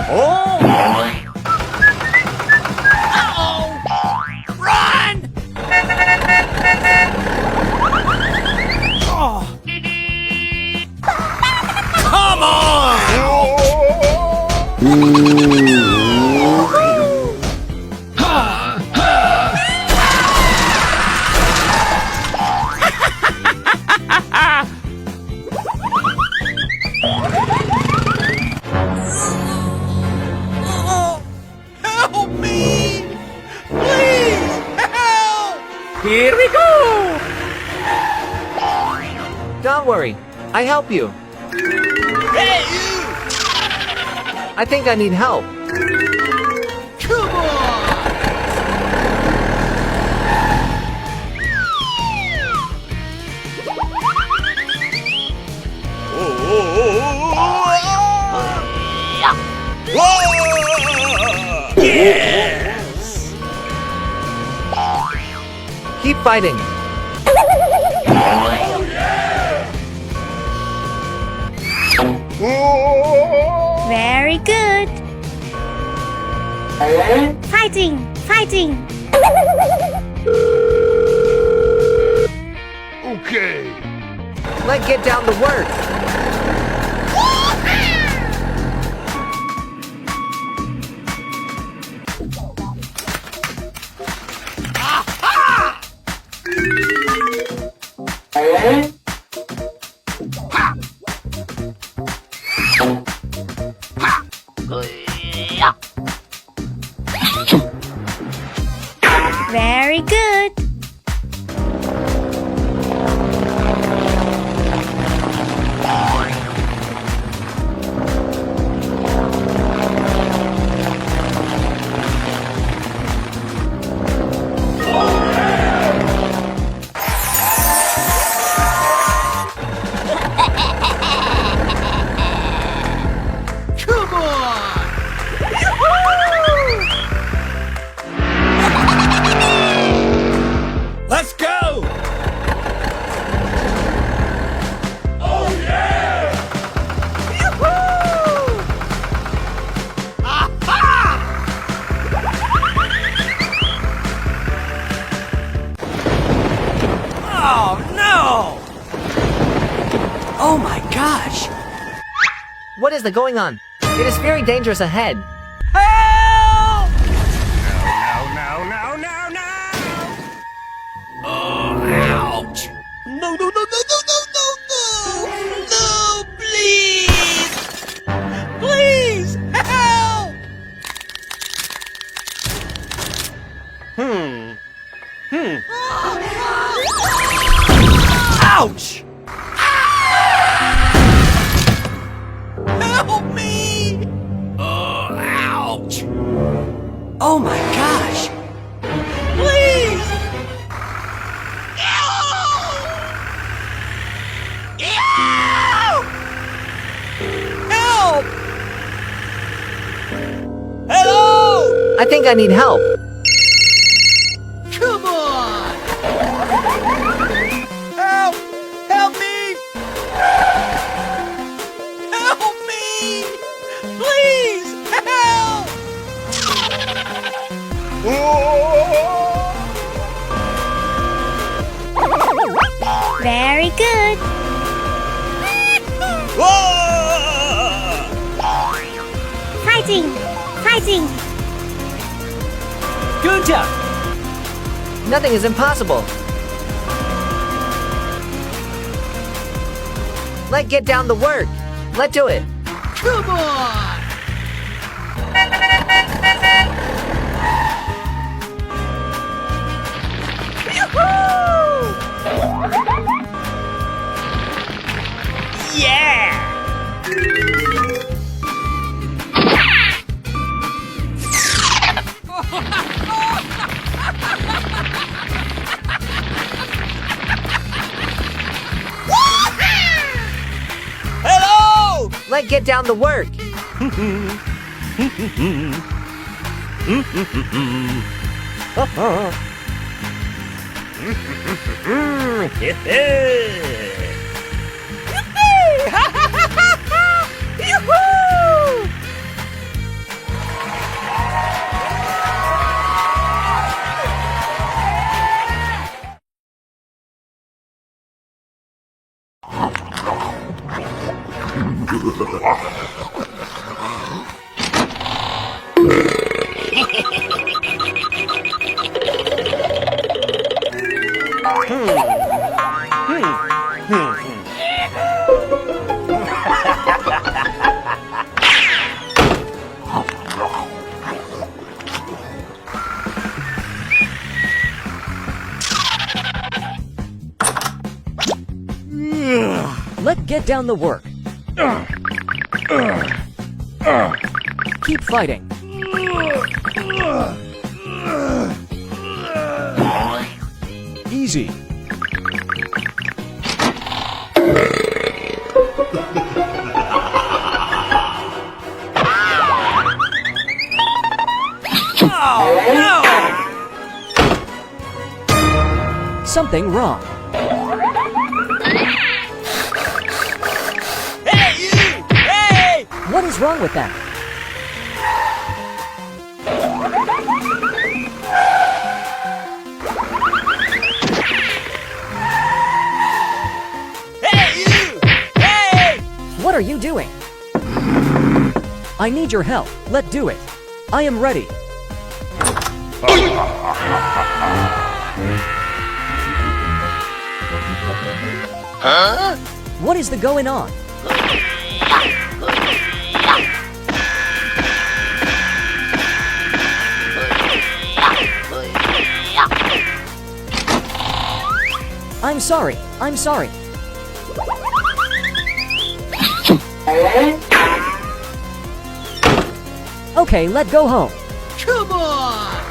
Oh! Uh-oh! Run! Oh. Come on! Help me! Please, help! Here we go! Don't worry, I help you. Hey, you! I think I need help. Come on! Yes! Keep fighting. Very good. Fighting, fighting. Okay. Let's get down to work. Very good. Come on! Let's go! Oh yeah! Yoo-hoo! Aha! Oh no! Oh my gosh! What is going on? It is very dangerous ahead. Help! No, no, no, no, no! Oh, ouch! No, no, no, no, no, no, no, no! No, please! Please, help! Ouch! Help me! Oh, ouch! Oh my gosh! Please! Ew! Help! Hello! I think I need help. Come on! Help! Help me! Help me! Please, help! Very good. Fighting, fighting. Good job. Nothing is impossible. Let's get down to work. Let's do it. Come on! Yeah! Hello! Let's get down to work. Let's get down the work. Keep fighting. Easy. Something wrong. Hey, you! Hey! What is wrong with that? Hey, you! Hey! What are you doing? I need your help. Let's do it. I am ready. Huh? What is the going on? I'm sorry. I'm sorry. Okay, let's go home. Come on!